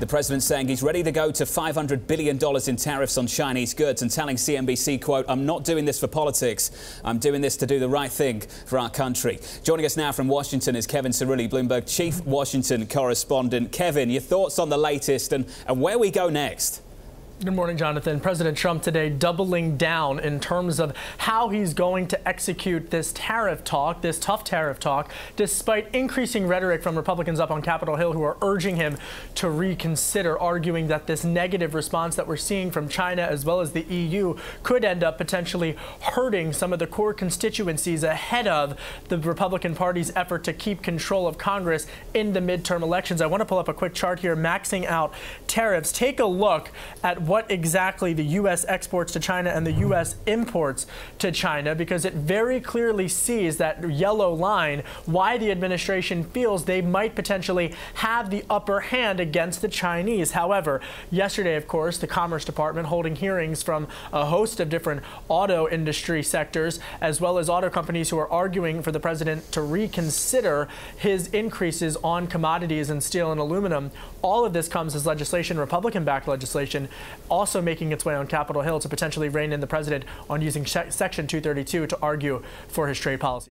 The president saying he's ready to go to $500 billion in tariffs on Chinese goods and telling CNBC, quote, "I'm not doing this for politics. I'm doing this to do the right thing for our country." Joining us now from Washington is Kevin Cirilli, Bloomberg chief Washington correspondent. Kevin, your thoughts on the latest and where we go next? Good morning, Jonathan. President Trump today doubling down in terms of how he's going to execute this tariff talk, this tough tariff talk, despite increasing rhetoric from Republicans up on Capitol Hill who are urging him to reconsider, arguing that this negative response that we're seeing from China as well as the EU could end up potentially hurting some of the core constituencies ahead of the Republican Party's effort to keep control of Congress in the midterm elections. I want to pull up a quick chart here, maxing out tariffs. Take a look at what exactly the U.S. exports to China and the U.S. imports to China, because it very clearly sees that yellow line, why the administration feels they might potentially have the upper hand against the Chinese. However, yesterday, of course, the Commerce Department holding hearings from a host of different auto industry sectors, as well as auto companies who are arguing for the president to reconsider his increases on commodities and steel and aluminum. All of this comes as legislation, Republican-backed legislation, also making its way on Capitol Hill to potentially rein in the president on using Section 232 to argue for his trade policy.